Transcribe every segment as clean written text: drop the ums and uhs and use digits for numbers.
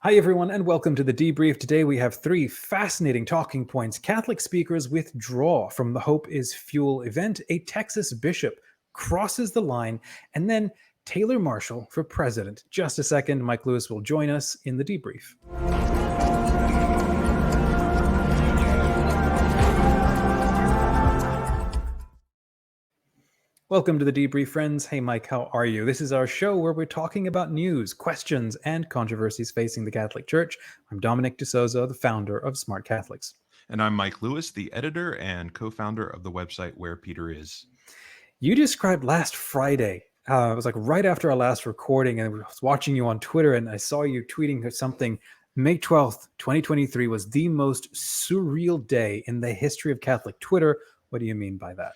Hi, everyone, and welcome to the Debrief. Today we have three fascinating talking points. Catholic speakers withdraw from the Hope is Fuel event, a Texas bishop crosses the line, and then Taylor Marshall for president. Just a second, Mike Lewis will join us in the Debrief. Welcome to the Debrief, friends. Hey, Mike, how are you? This is our show where we're talking about news, questions, and controversies facing the Catholic Church. I'm Dominic de Souza, the founder of SmartCatholics. And I'm Mike Lewis, the editor and co-founder of the website Where Peter Is. You described last Friday. It was like right after our last recording, and I was watching you on Twitter, and I saw you tweeting something. May 12th, 2023 was the most surreal day in the history of Catholic Twitter. What do you mean by that?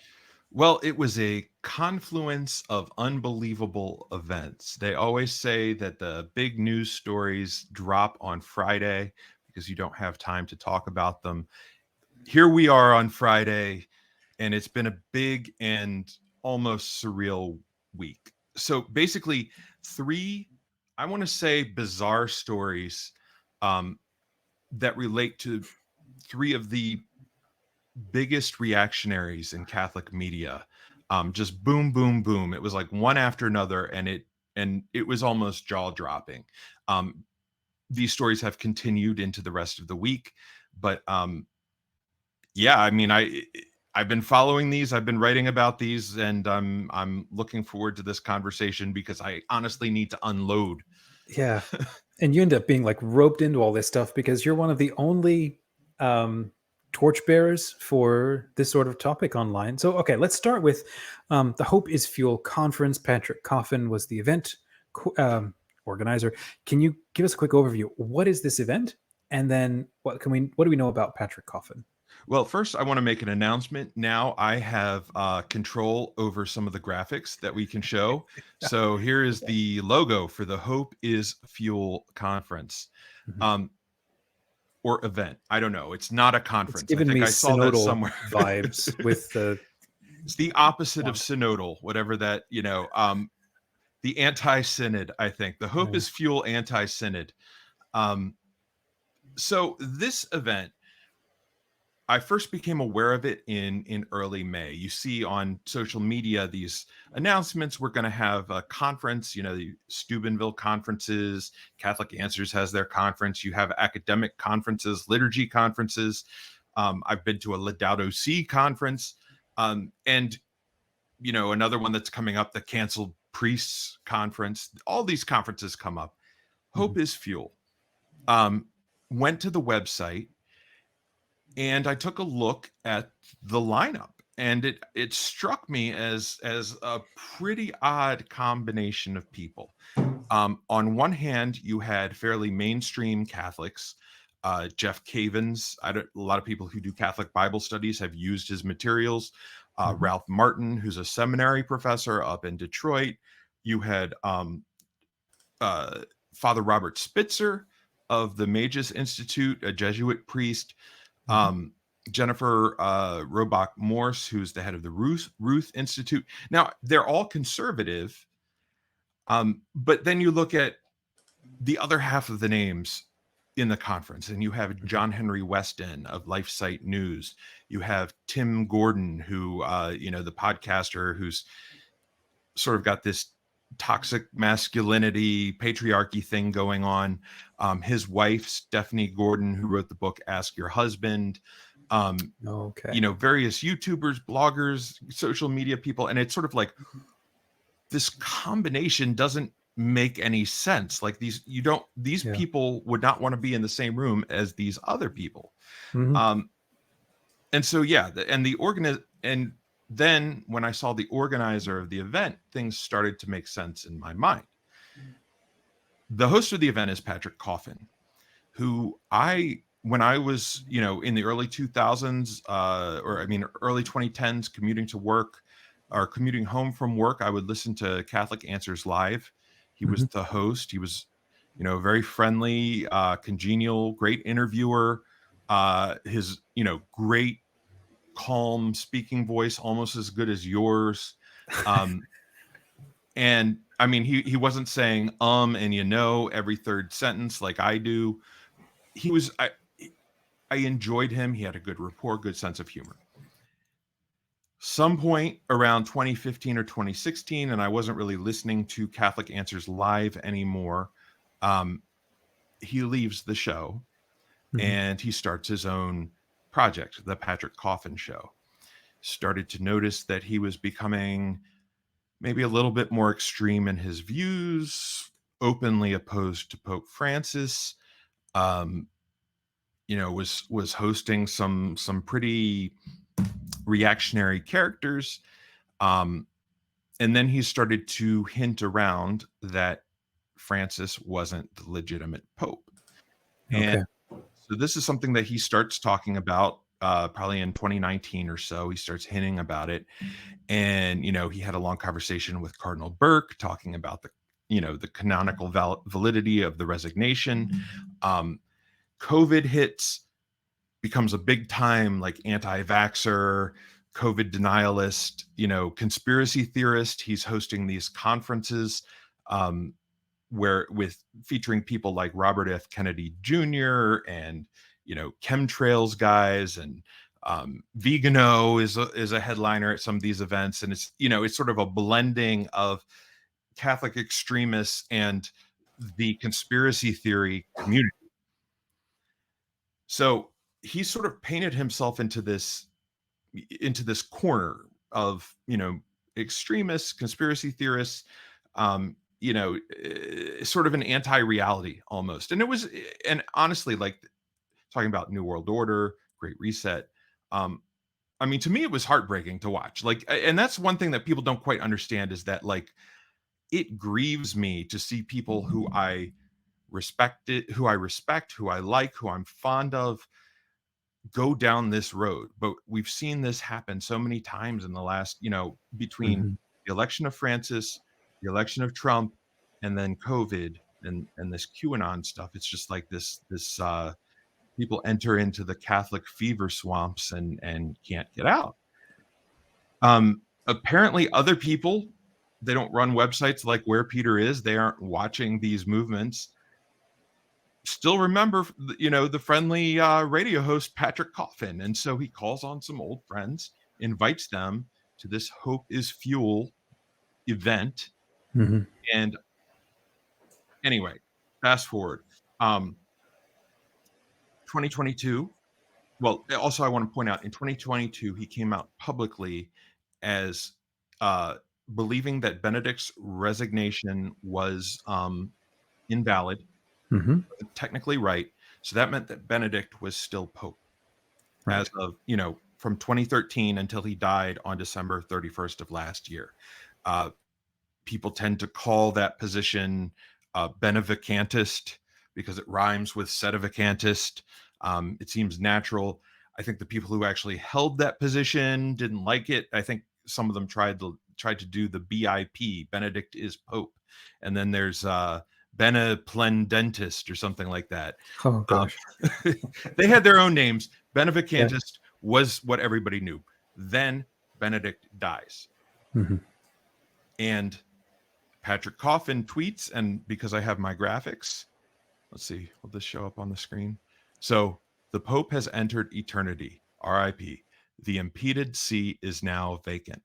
Well, it was a confluence of unbelievable events. They always say that the big news stories drop on Friday because you don't have time to talk about them. Here we are on Friday, and it's been a big and almost surreal week. So basically, three, I want to say, bizarre stories that relate to three of the biggest reactionaries in Catholic media. Just boom, boom, boom. It was like one after another, and it was almost jaw-dropping. These stories have continued into the rest of the week, but yeah, I mean, I've been following these, I've been writing about these, and I'm looking forward to this conversation because I honestly need to unload. Yeah. And you end up being like roped into all this stuff because you're one of the only torchbearers for this sort of topic online. So, okay, let's start with the Hope is Fuel conference. Patrick Coffin was the event organizer. Can you give us a quick overview? What is this event? And then what do we know about Patrick Coffin? Well, first, I want to make an announcement. Now I have control over some of the graphics that we can show. So here is the logo for the Hope is Fuel conference. Or event. I don't know. It's not a conference. It's given I think me I saw that somewhere. Vibes with the. It's the opposite of synodal, whatever that, the anti-synod, I think. The Hope is Fuel anti-synod. So this event, I first became aware of it in early May. You see on social media these announcements. We're going to have a conference, the Steubenville conferences. Catholic Answers has their conference. You have academic conferences, liturgy conferences. I've been to a Laudato Si conference. And, another one that's coming up, the Canceled Priests Conference. All these conferences come up. Hope is Fuel. Went to the website. And I took a look at the lineup, and it struck me as a pretty odd combination of people. On one hand, you had fairly mainstream Catholics, Jeff Cavins. A lot of people who do Catholic Bible studies have used his materials. Ralph Martin, who's a seminary professor up in Detroit. You had Father Robert Spitzer of the Magus Institute, a Jesuit priest. Jennifer Robach Morse, who's the head of the Ruth Institute. Now, they're all conservative, but then you look at the other half of the names in the conference, and you have John Henry Weston of LifeSite News. You have Tim Gordon, who, the podcaster who's sort of got this toxic masculinity, patriarchy thing going on. His wife, Stephanie Gordon, who wrote the book Ask Your Husband. Various YouTubers, bloggers, social media people. And it's sort of like this combination doesn't make any sense. Like these people would not want to be in the same room as these other people. And so, and then when I saw the organizer of the event, things started to make sense in my mind. The host of the event is Patrick Coffin, who when I was, in the early 2000s, early 2010s, commuting to work or commuting home from work, I would listen to Catholic Answers Live. He was the host. He was, very friendly, congenial, great interviewer. His, great, calm speaking voice, almost as good as yours. And I mean, he wasn't saying and you know every third sentence like I do. He was I enjoyed him. He had a good rapport, good sense of humor. Some point around 2015 or 2016, and I wasn't really listening to Catholic Answers Live anymore. He leaves the show and he starts his own project, the Patrick Coffin Show. Started to notice that he was becoming maybe a little bit more extreme in his views, openly opposed to Pope Francis. Was hosting some pretty reactionary characters. And then he started to hint around that Francis wasn't the legitimate Pope. And so this is something that he starts talking about probably in 2019 or so. He starts hinting about it. And, he had a long conversation with Cardinal Burke talking about the canonical validity of the resignation. COVID hits, becomes a big time like anti-vaxxer, COVID denialist, conspiracy theorist. He's hosting these conferences featuring people like Robert F. Kennedy Jr. and chemtrails guys, and Vigano is a headliner at some of these events, and it's sort of a blending of Catholic extremists and the conspiracy theory community. So he sort of painted himself into this corner of extremists, conspiracy theorists, sort of an anti-reality almost. And honestly, like talking about New World Order, Great Reset, I mean, to me, it was heartbreaking to watch. Like, and that's one thing that people don't quite understand, is that like it grieves me to see people who I respect, who I like, who I'm fond of, go down this road. But we've seen this happen so many times in the last, between the election of Francis, the election of Trump, and then COVID and this QAnon stuff. It's just like this people enter into the Catholic fever swamps and can't get out. Apparently other people, they don't run websites like Where Peter Is. They aren't watching these movements. Still remember, the friendly radio host Patrick Coffin. And so he calls on some old friends, invites them to this Hope is Fuel event. And anyway, fast forward. 2022. Well, also I want to point out, in 2022, he came out publicly as believing that Benedict's resignation was invalid, technically right. So that meant that Benedict was still Pope as of, from 2013 until he died on December 31st of last year. People tend to call that position benevacantist because it rhymes with sedevacantist. It seems natural. I think the people who actually held that position didn't like it. I think some of them tried to do the BIP, Benedict is Pope, and then there's Beneplendentist or something like that. Oh gosh, they had their own names. Benevacantist was what everybody knew. Then Benedict dies, and Patrick Coffin tweets, and because I have my graphics, let's see, will this show up on the screen? So the Pope has entered eternity. R.I.P. The impeded see is now vacant.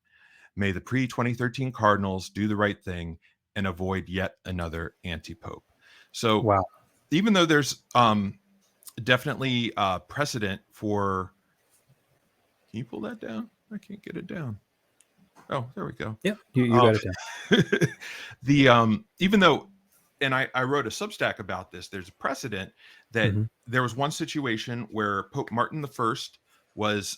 May the pre-2013 cardinals do the right thing and avoid yet another anti-pope. So even though there's definitely precedent for, can you pull that down? I can't get it down. Oh, there we go. Yep, you got it down. Even though, and I wrote a Substack about this, there's a precedent that there was one situation where Pope Martin I was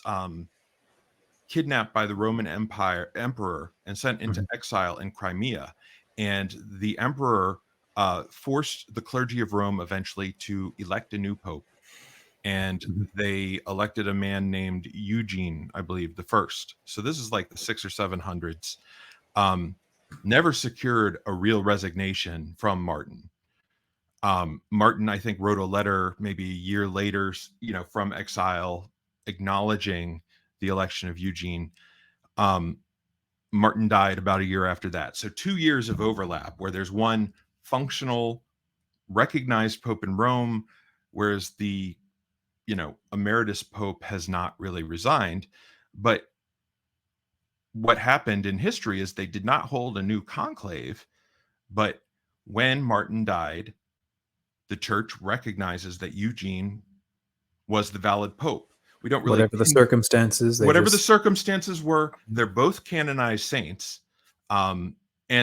kidnapped by the Roman emperor and sent into exile in Crimea. And the emperor forced the clergy of Rome eventually to elect a new pope. And they elected a man named Eugene, I believe, the first. So this is like the 600s or 700s. Never secured a real resignation from Martin. Martin, I think, wrote a letter maybe a year later, from exile, acknowledging the election of Eugene. Martin died about a year after that. So 2 years of overlap where there's one functional, recognized Pope in Rome, whereas the, emeritus Pope has not really resigned. But what happened in history is they did not hold a new conclave, but when Martin died, the church recognizes that Eugene was the valid Pope. We don't really, Whatever the circumstances, whatever the circumstances were, they're both canonized saints. And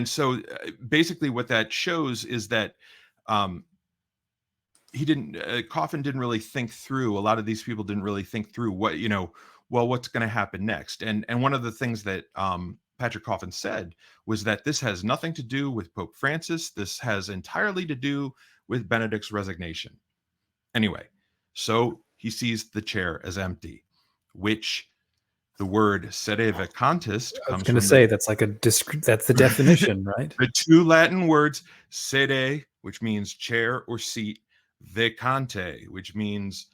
so basically what that shows is that Coffin didn't really think through, a lot of these people didn't really think through what, what's going to happen next. And one of the things that Patrick Coffin said was that this has nothing to do with Pope Francis. This has entirely to do with Benedict's resignation. Anyway, so he sees the chair as empty, which the word sedevacantist comes from. I was going to say, that's like that's the definition, right? The two Latin words, sede, which means chair or seat, vacante, which means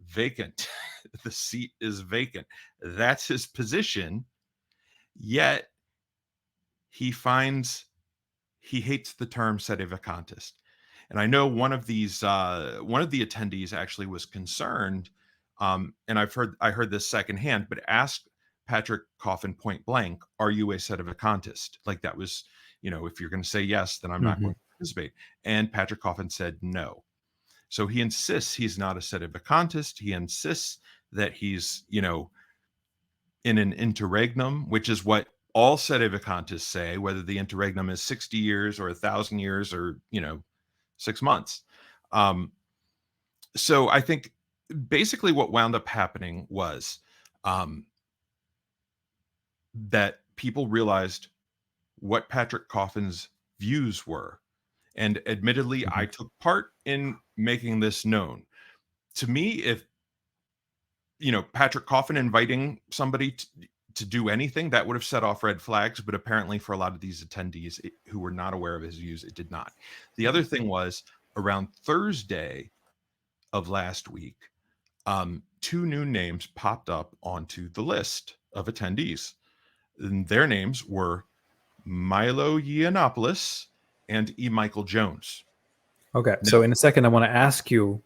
vacant. The seat is vacant. That's his position. Yet he hates the term sedevacantist. And I know one of the attendees actually was concerned, and I heard this secondhand, but asked Patrick Coffin point blank, "Are you a sedevacantist?" Like that was, if you're going to say yes, then I'm not going to participate. And Patrick Coffin said no. So he insists he's not a sedevacantist. He insists that he's, in an interregnum, which is what all sedevacantists say, whether the interregnum is 60 years or 1,000 years or, 6 months. So I think basically what wound up happening was that people realized what Patrick Coffin's views were. And admittedly, I took part in making this known. To me, if, Patrick Coffin inviting somebody to do anything, that would have set off red flags. But apparently for a lot of these attendees who were not aware of his views, it did not. The other thing was around Thursday of last week, 2 new names popped up onto the list of attendees. And their names were Milo Yiannopoulos and E. Michael Jones. Okay, so in a second, I want to ask you.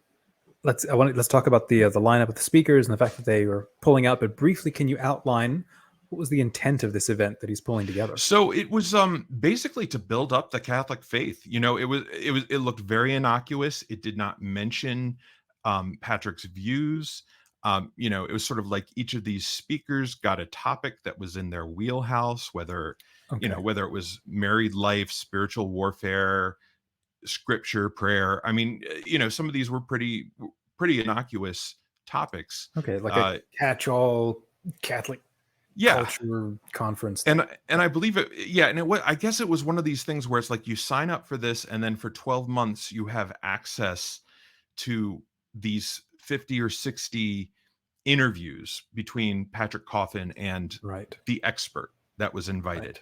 Let's talk about the lineup of the speakers and the fact that they were pulling out. But briefly, can you outline what was the intent of this event that he's pulling together? So it was basically to build up the Catholic faith. It looked very innocuous. It did not mention Patrick's views. It was sort of like each of these speakers got a topic that was in their wheelhouse, whether it was married life, spiritual warfare, scripture, prayer. I mean, some of these were pretty innocuous topics. Okay, like a catch-all Catholic culture conference thing. And I believe it. Yeah, and I guess it was one of these things where it's like you sign up for this, and then for 12 months you have access to these 50 or 60 interviews between Patrick Coffin and the expert that was invited.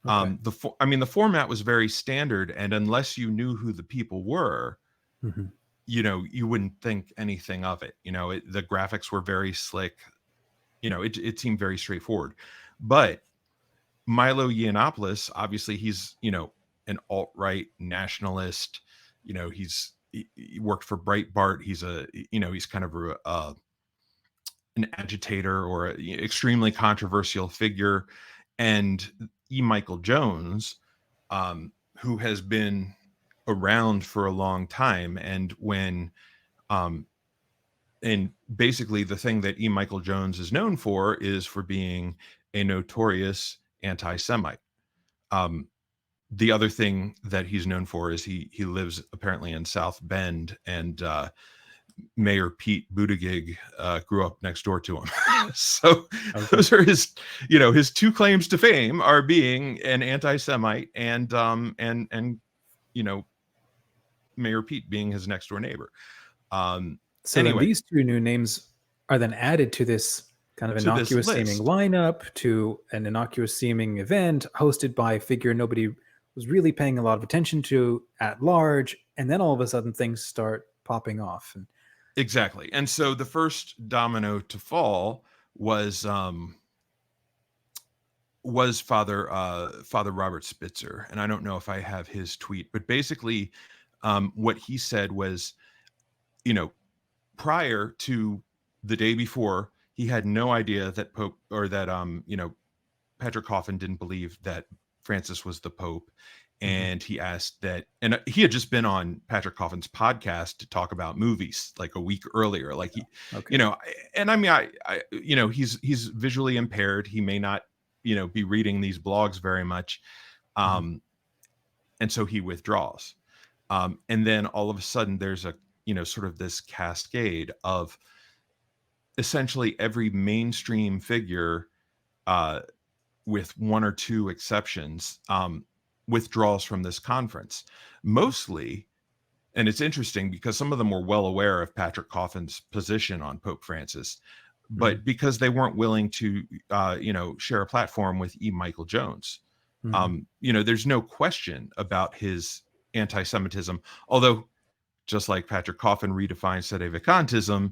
Okay. The format was very standard, and unless you knew who the people were, you wouldn't think anything of it. The graphics were very slick. It seemed very straightforward. But Milo Yiannopoulos, obviously, he's an alt-right nationalist. He worked for Breitbart. He's he's kind of an agitator or an extremely controversial figure. And E. Michael Jones, who has been around for a long time, and and basically the thing that E. Michael Jones is known for is for being a notorious anti-Semite. The other thing that he's known for is he lives apparently in South Bend, and Mayor Pete Buttigieg grew up next door to him. So those are his 2 claims to fame, are being an anti-Semite and Mayor Pete being his next door neighbor. So anyway, then these 2 new names are then added to this kind of innocuous seeming lineup, to an innocuous seeming event hosted by a figure nobody was really paying a lot of attention to at large. And then all of a sudden things start popping off. Exactly. And so the first domino to fall was was Father Robert Spitzer, and I don't know if I have his tweet, but basically, what he said was, you know, prior to the day before, he had no idea that Pope or that Patrick Coffin didn't believe that Francis was the Pope. And he asked that, and he had just been on Patrick Coffin's podcast to talk about movies like a week earlier. Like he, Okay. and I mean, he's visually impaired. He may not, be reading these blogs very much. And so he withdraws. And then all of a sudden there's a, sort of this cascade of essentially every mainstream figure, with one or two exceptions, withdraws from this conference. Mostly, and it's interesting because some of them were well aware of Patrick Coffin's position on Pope Francis, but because they weren't willing to, share a platform with E. Michael Jones. There's no question about his anti-Semitism, although just like Patrick Coffin redefined sedevacantism,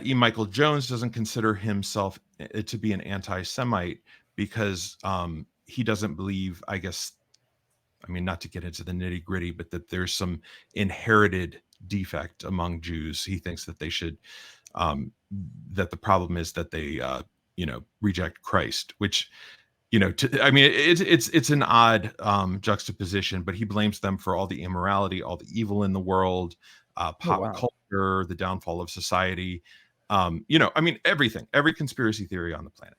E. Michael Jones doesn't consider himself to be an anti-Semite because he doesn't believe, I guess, not to get into the nitty gritty, but that there's some inherited defect among Jews. He thinks that they should, that the problem is that they, reject Christ, which, it's an odd juxtaposition, but he blames them for all the immorality, all the evil in the world, pop culture, the downfall of society, everything, every conspiracy theory on the planet.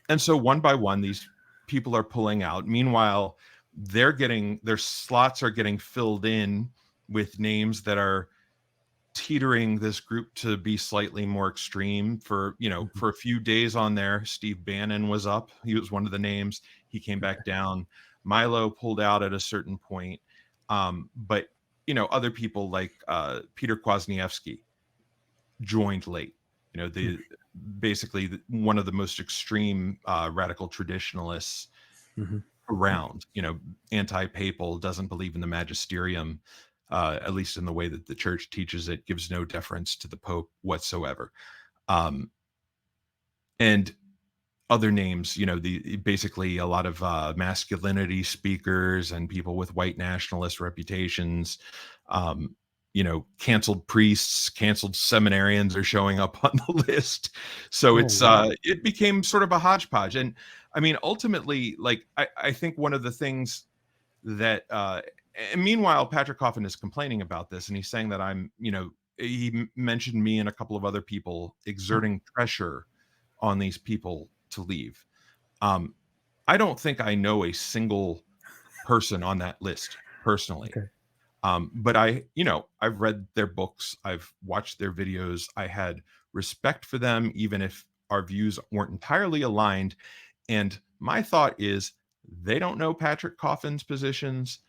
And so one by one, these people are pulling out. Meanwhile, their slots are getting filled in with names that are teetering this group to be slightly more extreme. For a few days on there, Steve Bannon was up. He was one of the names. He came back down. Milo pulled out at a certain point. But other people like Peter Kwasniewski joined late. Basically one of the most extreme radical traditionalists around. Anti-papal, doesn't believe in the magisterium, at least in the way that the church teaches it, gives no deference to the Pope whatsoever. And other names, basically a lot of masculinity speakers and people with white nationalist reputations, canceled priests, canceled seminarians are showing up on the list. So it became sort of a hodgepodge. And ultimately, like, I think one of the things that, and meanwhile, Patrick Coffin is complaining about this, and he's saying that he mentioned me and a couple of other people exerting pressure on these people to leave. I don't think I know a single person on that list personally. Okay. But I've read their books, I've watched their videos, I had respect for them, even if our views weren't entirely aligned. And my thought is, they don't know Patrick Coffin's positions,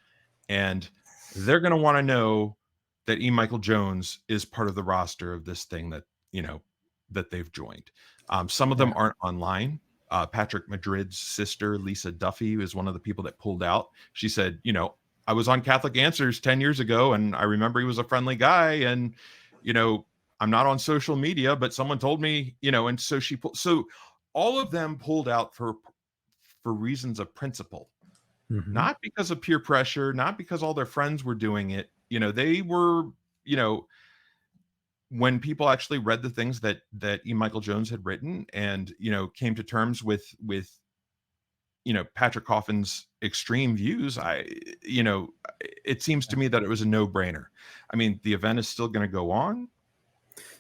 and they're going to want to know that E. Michael Jones is part of the roster of this thing that, that they've joined. Some of them aren't online. Patrick Madrid's sister, Lisa Duffy, is one of the people that pulled out. She said, I was on Catholic Answers 10 years ago, and I remember he was a friendly guy. And, I'm not on social media, but someone told me, and so so all of them pulled out for reasons of principle, not because of peer pressure, not because all their friends were doing it. They were, when people actually read the things that E. Michael Jones had written and, came to terms with Patrick Coffin's extreme views, it seems to me that it was a no-brainer. The event is still going to go on.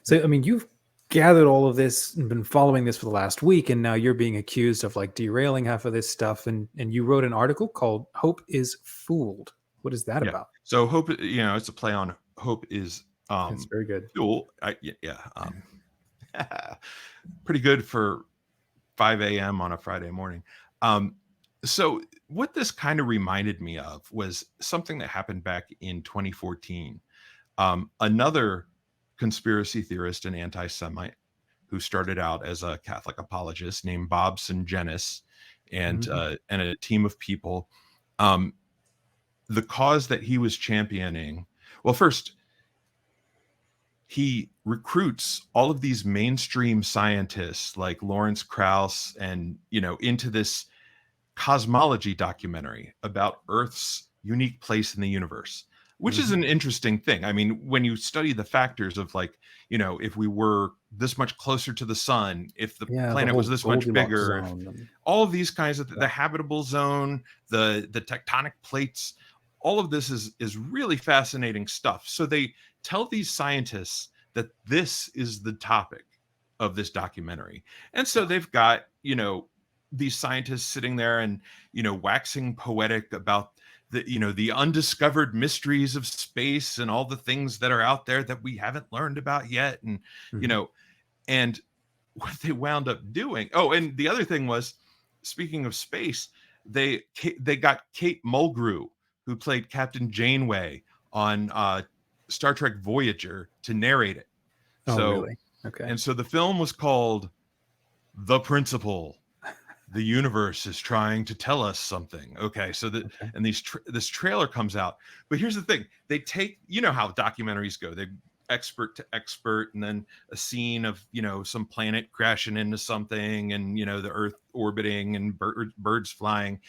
So, you've gathered all of this and been following this for the last week, and now you're being accused of like derailing half of this stuff. And you wrote an article called "Hope is Fooled." What is that about? So hope, it's a play on hope is, That's very good. Fuel. Pretty good for 5 a.m. on a Friday morning. So what this kind of reminded me of was something that happened back in 2014. Another conspiracy theorist and anti-Semite who started out as a Catholic apologist named Bob Sungenis and a team of people. The cause that he was championing, well, first, he recruits all of these mainstream scientists like Lawrence Krauss and, into this cosmology documentary about Earth's unique place in the universe, which is Mhm. an interesting thing. I mean, when you study the factors of, like, if we were this much closer to the sun, if the Yeah, the planet was whole this much Goldilocks bigger, if zone. And, all of these kinds of yeah. the habitable zone, the tectonic plates, all of this is really fascinating stuff. So they tell these scientists that this is the topic of this documentary. And so they've got, these scientists sitting there and, waxing poetic about the undiscovered mysteries of space and all the things that are out there that we haven't learned about yet. And, you Mhm. know, and what they wound up doing. Oh, and the other thing was, speaking of space, they got Kate Mulgrew, who played Captain Janeway on Star Trek Voyager, to narrate it. Oh, So, really? Okay. and so the film was called The Principle. The universe is trying to tell us something. Okay, so that, Okay. and this trailer comes out. But here's the thing: they take, how documentaries go. They expert to expert, and then a scene of, some planet crashing into something, and, the Earth orbiting, and birds flying,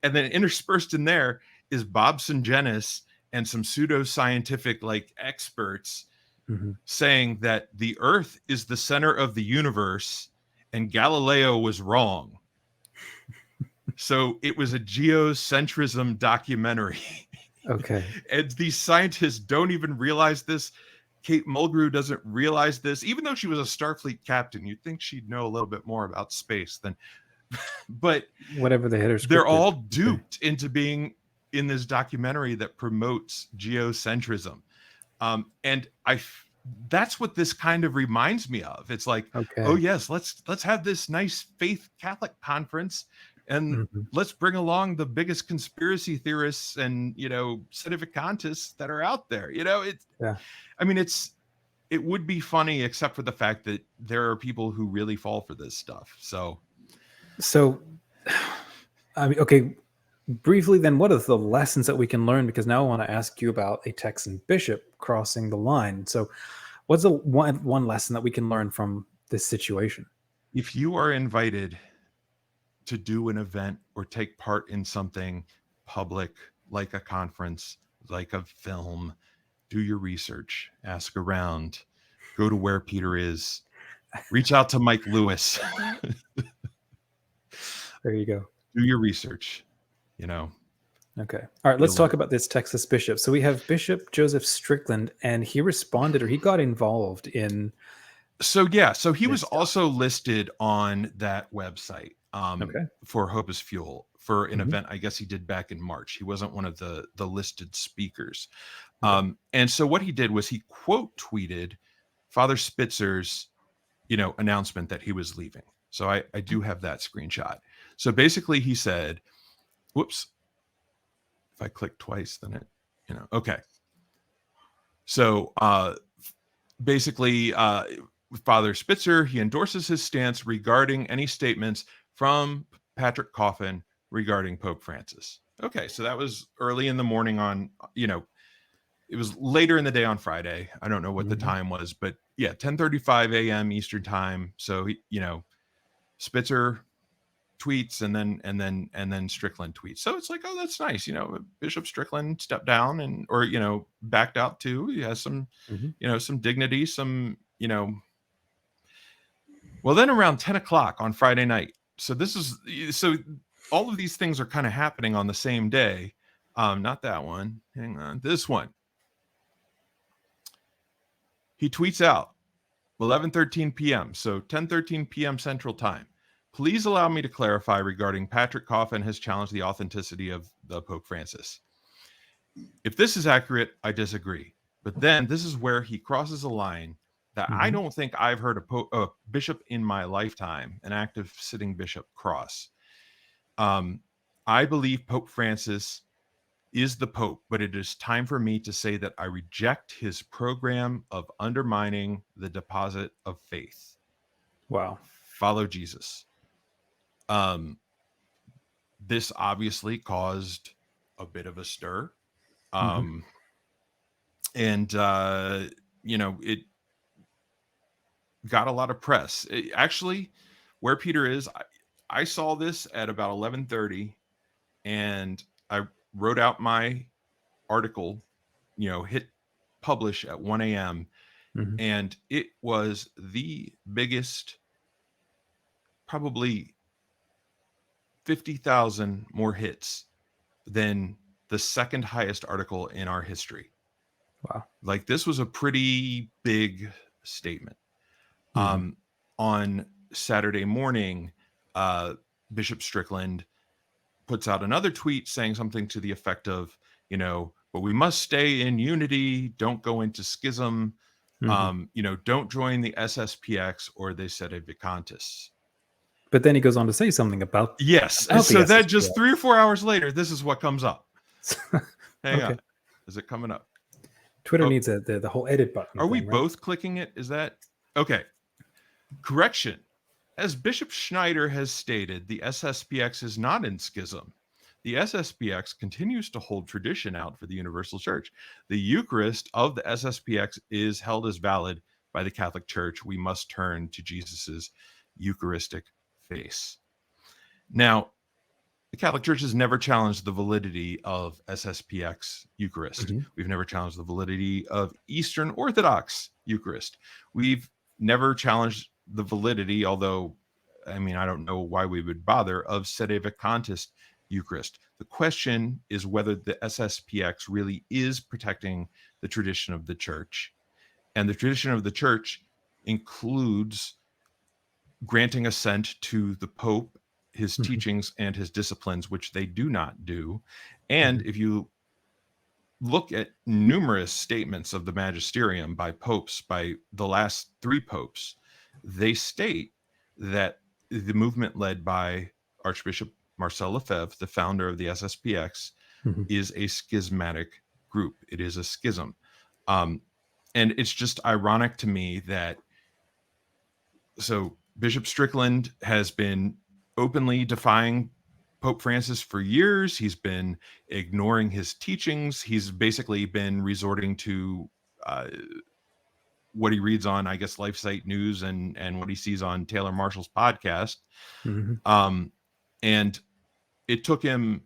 and then interspersed in there is Bob Sungenis and some pseudo-scientific, like, experts Mhm. saying that the Earth is the center of the universe and Galileo was wrong. So it was a geocentrism documentary. Okay. And these scientists don't even realize this. Kate Mulgrew doesn't realize this, even though she was a Starfleet captain. You'd think she'd know a little bit more about space than, but Whatever the header they're script is. all Okay. duped into being in this documentary that promotes geocentrism. And that's what this kind of reminds me of. It's like, oh Okay. yes, let's have this nice faith Catholic conference, and Mhm. let's bring along the biggest conspiracy theorists and, sedevacantists that are out there. Yeah. I mean, it would be funny, except for the fact that there are people who really fall for this stuff. So So, I mean, okay, briefly then, what are the lessons that we can learn? Because now I want to ask you about a Texan bishop crossing the line. So, what's the one lesson that we can learn from this situation? if you are invited to do an event or take part in something public, like a conference, like a film, do your research, ask around, go to where Peter is, reach out to Mike Lewis, There you go. do your research, you know, Okay. All right, be let's talk alert. about this Texas bishop. So we have Bishop Joseph Strickland, and he responded, or he got involved in So he this was stuff. also listed on that website Okay. for Hope is Fuel for an Mhm. event I guess he did back in March. He wasn't one of the listed speakers. Okay. And so what he did was he quote tweeted Father Spitzer's, announcement that he was leaving. So I do have that screenshot. So basically he said, whoops, if I click twice, then okay. So basically, Father Spitzer, he endorses his stance regarding any statements from Patrick Coffin regarding Pope Francis. Okay, so that was early in the morning on, it was later in the day on Friday. I don't know what the Mhm. time was, but yeah, 10:35 a.m. Eastern time. So Spitzer tweets, and then Strickland tweets. So it's like, oh, that's nice. Bishop Strickland stepped down, and or backed out too. He has some, Mhm. some dignity, some, well, then around 10 o'clock on Friday night. So all of these things are kind of happening on the same day. Not that one. Hang on. This one. He tweets out 11:13 p.m. So 10:13 p.m. Central Time. Please allow me to clarify regarding Patrick Coffin has challenged the authenticity of the Pope Francis. If this is accurate, I disagree. But then this is where he crosses a line that I Mhm. don't think I've heard a bishop in my lifetime, an active sitting bishop, cross. Um, I believe Pope Francis is the Pope, but it is time for me to say that I reject his program of undermining the deposit of faith. Wow. Follow Jesus. Um, this obviously caused a bit of a stir. Mhm. And it got a lot of press. Actually, where Peter is, I saw this at about 11:30, and I wrote out my article, hit publish at 1 a.m. Mhm. and it was the biggest, probably 50,000 more hits than the second highest article in our history. Wow. Like, this was a pretty big statement. Mhm. On Saturday morning, Bishop Strickland puts out another tweet saying something to the effect of, but we must stay in unity, don't go into schism, Mhm. don't join the SSPX or the sedevacantists. But then he goes on to say something about Yes. about the So that just SSPX. 3 or 4 hours later, this is what comes up. Hang Okay. on. Is it coming up? Twitter Oh, needs the whole edit button are we thing, right? both clicking it? Is that okay? Correction. As Bishop Schneider has stated, the SSPX is not in schism. The SSPX continues to hold tradition out for the Universal Church. The Eucharist of the SSPX is held as valid by the Catholic Church. We must turn to Jesus's Eucharistic face. Now, the Catholic Church has never challenged the validity of SSPX Eucharist. Mhm. We've never challenged the validity of Eastern Orthodox Eucharist. We've never challenged the validity, although, I don't know why we would bother, of sedevacantist Eucharist. The question is whether the SSPX really is protecting the tradition of the Church. And the tradition of the Church includes granting assent to the Pope, his Mhm. teachings, and his disciplines, which they do not do. And Mhm. if you look at numerous statements of the magisterium by popes, by the last 3 popes, they state that the movement led by Archbishop Marcel Lefebvre, the founder of the SSPX, Mhm. is a schismatic group. It is a schism. And it's just ironic to me that Bishop Strickland has been openly defying Pope Francis for years. He's been ignoring his teachings. He's basically been resorting to what he reads on, I guess, LifeSite News and what he sees on Taylor Marshall's podcast. Mhm. And it took him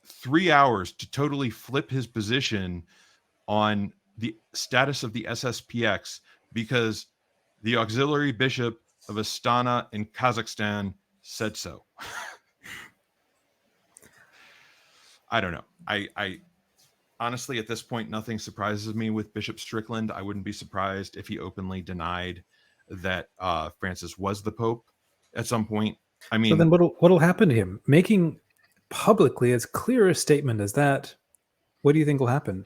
3 hours to totally flip his position on the status of the SSPX because the auxiliary bishop of Astana in Kazakhstan said so. I don't know. I honestly, at this point, nothing surprises me with Bishop Strickland. I wouldn't be surprised if he openly denied that Francis was the Pope at some point. So then what'll happen to him? Making publicly as clear a statement as that, what do you think will happen?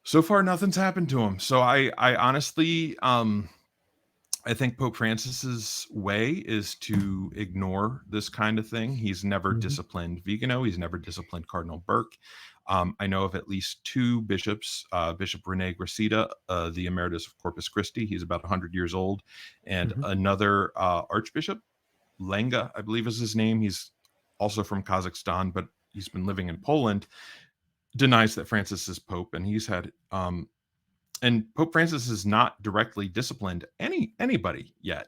So far, nothing's happened to him. So I honestly, I think Pope Francis's way is to ignore this kind of thing. He's never Mhm. disciplined Vigano. He's never disciplined Cardinal Burke. I know of at least 2 bishops, Bishop Rene Gracida, the emeritus of Corpus Christi. He's about 100 years old. And Mhm. another Archbishop, Lenga, I believe is his name. He's also from Kazakhstan, but he's been living in Poland, denies that Francis is Pope. And he's had and Pope Francis has not directly disciplined anybody yet.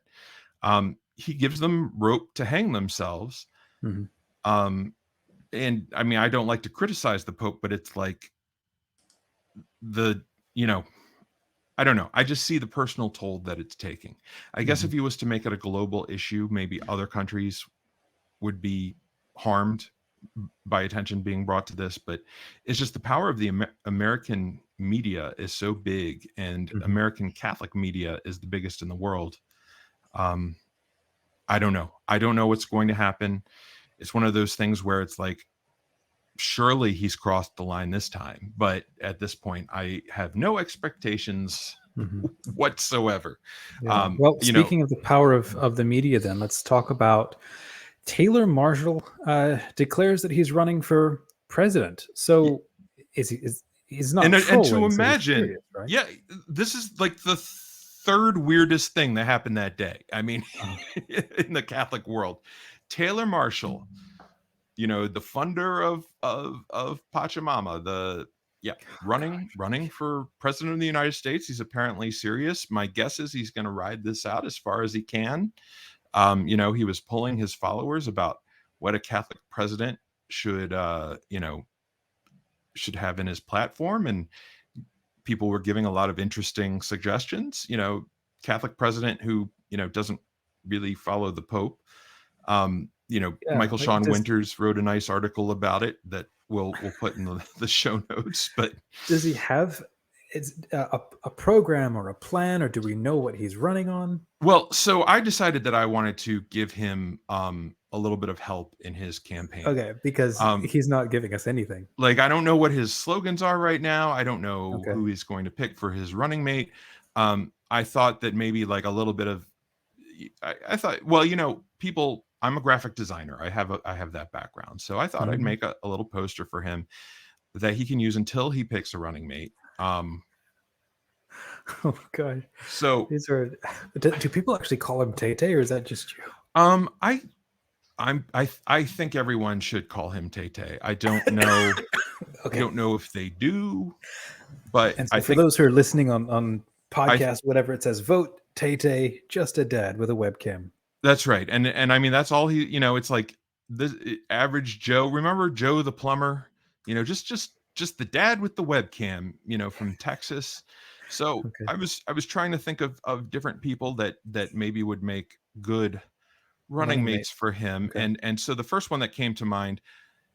He gives them rope to hang themselves. Mhm. And I don't like to criticize the Pope, but it's like the, I don't know. I just see the personal toll that it's taking. I guess Mhm. if he was to make it a global issue, maybe other countries would be harmed by attention being brought to this, but it's just the power of the American media is so big, and Mhm. American Catholic media is the biggest in the world. Um, I don't know. I don't know what's going to happen. It's one of those things where it's like, surely he's crossed the line this time, but at this point, I have no expectations Mhm. whatsoever. Yeah. Well, You know, speaking of the power of the media, then let's talk about Taylor Marshall declares that he's running for president. So is he's not and to trolling? So he's imagine, serious, right? yeah, this is like the third weirdest thing that happened that day. Uh, In the Catholic world, Taylor Marshall, the funder of Pachamama, the Yeah, running for president of the United States. He's apparently serious. My guess is he's going to ride this out as far as he can. He was polling his followers about what a Catholic president should, should have in his platform, and people were giving a lot of interesting suggestions. Catholic president who doesn't really follow the Pope. Michael Sean Winters wrote a nice article about it that we'll put in the show notes. But does he have a program or a plan, or do we know what he's running on? Well, so I decided that I wanted to give him a little bit of help in his campaign. Okay, because he's not giving us anything. Like, I don't know what his slogans are right now. I don't know who he's going to pick for his running mate. I thought that maybe like a little bit of, I thought, well, people, I'm a graphic designer. I have that background. So I thought I'd make a little poster for him that he can use until he picks a running mate. Oh God! So these are. Do people actually call him Tay Tay, or is that just you? I think everyone should call him Tay Tay. I don't know. I don't know if they do, but so for those who are listening on podcast, whatever, it says vote Tay Tay, just a dad with a webcam. That's right, and I mean that's all he. It's like the average Joe. Remember Joe the plumber? Just the dad with the webcam, from Texas. So I was trying to think of different people that maybe would make good running mates for him. And so the first one that came to mind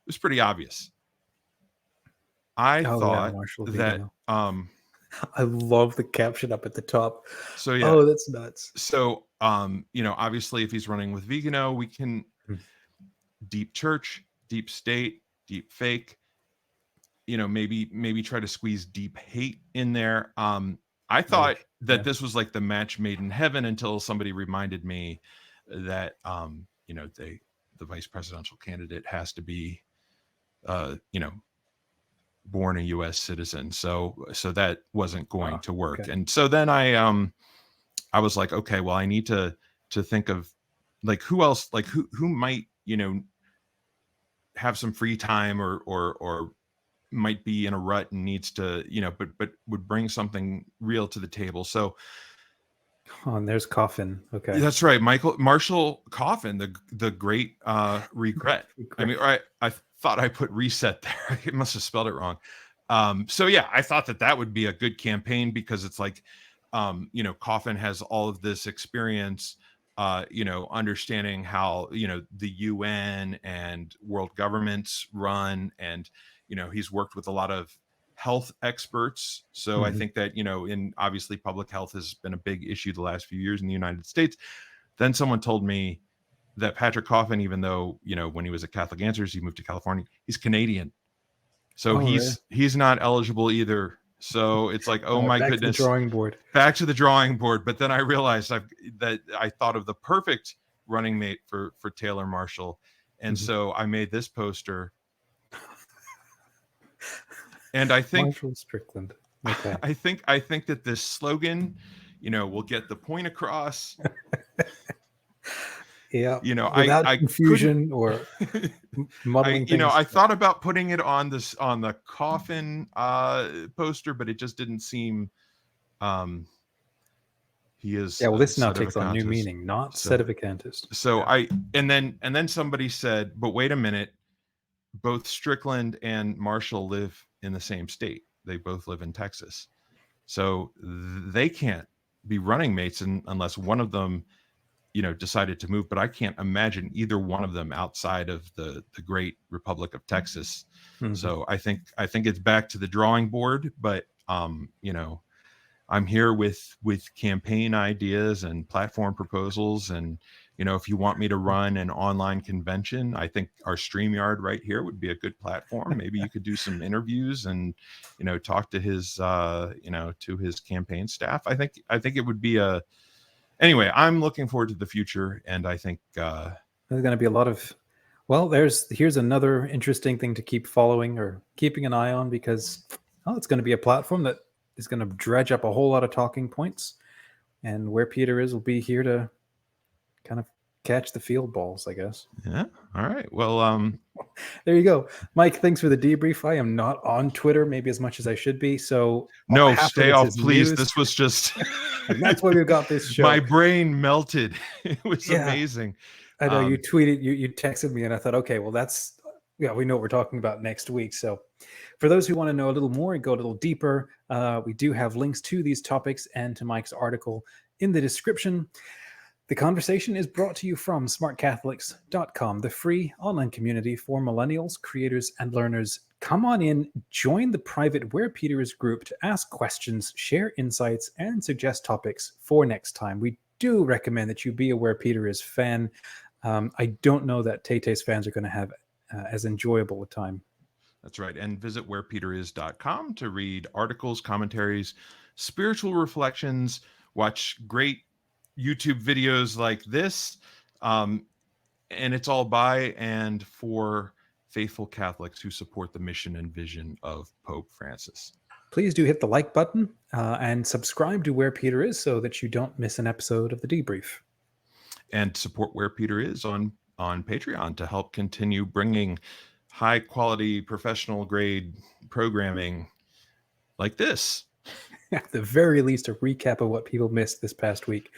was pretty obvious. I thought that I love the caption up at the top. So yeah. Oh, that's nuts. So obviously if he's running with Vigano, we can deep church, deep state, deep fake. Maybe try to squeeze deep hate in there. I thought that this was like the match made in heaven until somebody reminded me that the vice presidential candidate has to be born a U.S. citizen. So that wasn't going to work. And so then I was like, okay, well, I need to think of like who else, like who might have some free time or might be in a rut and needs to, but would bring something real to the table. So, and there's Coffin. Okay, that's right, Marshall Coffin, the great regret. I mean, I thought I put reset there. I must have spelled it wrong. So yeah, I thought that would be a good campaign because it's like, Coffin has all of this experience, understanding how the UN and world governments run, and he's worked with a lot of health experts. So I think that, in obviously public health has been a big issue the last few years in the United States. Then someone told me that Patrick Coffin, even though, when he was at Catholic Answers, he moved to California, he's Canadian. So he's not eligible either. So it's like, oh my goodness, to the drawing board. Back to the drawing board. But then I realized that I thought of the perfect running mate for Taylor Marshall. And so I made this poster. And I think Marshall Strickland. Okay. I think that this slogan, will get the point across. Yeah. Without confusion or muddling things. I thought about putting it on the Coffin poster, but it just didn't seem. He is. Yeah. Well, this now takes on new meaning, not sedevacantist. So and then somebody said, but wait a minute, both Strickland and Marshall live in the same state. They both live in Texas. So they can't be running mates unless one of them, decided to move. But I can't imagine either one of them outside of the great Republic of Texas. So I think it's back to the drawing board, but I'm here with campaign ideas and platform proposals. And, if you want me to run an online convention, I think our StreamYard right here would be a good platform. Maybe you could do some interviews and, talk to his, to his campaign staff. I think it would be anyway, I'm looking forward to the future. And I think there's going to be a lot of, here's another interesting thing to keep following or keeping an eye on, because it's going to be a platform that is going to dredge up a whole lot of talking points, and where Peter is will be here to kind of catch the field balls, I guess. Yeah. All right. Well, There you go. Mike, thanks for the debrief. I am not on Twitter maybe as much as I should be. So no, half of stay this off, is please. news, This was just and that's why we've got this show. my brain melted. It was Yeah. amazing. I know you tweeted, you texted me, and I thought, okay, well, we know what we're talking about next week. So for those who want to know a little more, go a little deeper, we do have links to these topics and to Mike's article in the description. The conversation is brought to you from SmartCatholics.com, the free online community for millennials, creators, and learners. Come on in, join the private Where Peter Is group to ask questions, share insights, and suggest topics for next time. We do recommend that you be a Where Peter Is fan. I don't know that Tay Tay's fans are going to have as enjoyable a time. That's right. And visit wherepeteris.com to read articles, commentaries, spiritual reflections, watch great YouTube videos like this. And it's all by and for faithful Catholics who support the mission and vision of Pope Francis. Please do hit the like button and subscribe to Where Peter Is so that you don't miss an episode of the debrief. And support Where Peter Is on Patreon to help continue bringing high quality, professional grade programming like this. At the very least, a recap of what people missed this past week.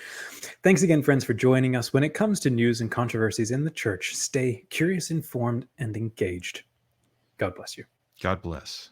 Thanks again, friends, for joining us. When it comes to news and controversies in the church, stay curious, informed, and engaged. God bless you. God bless.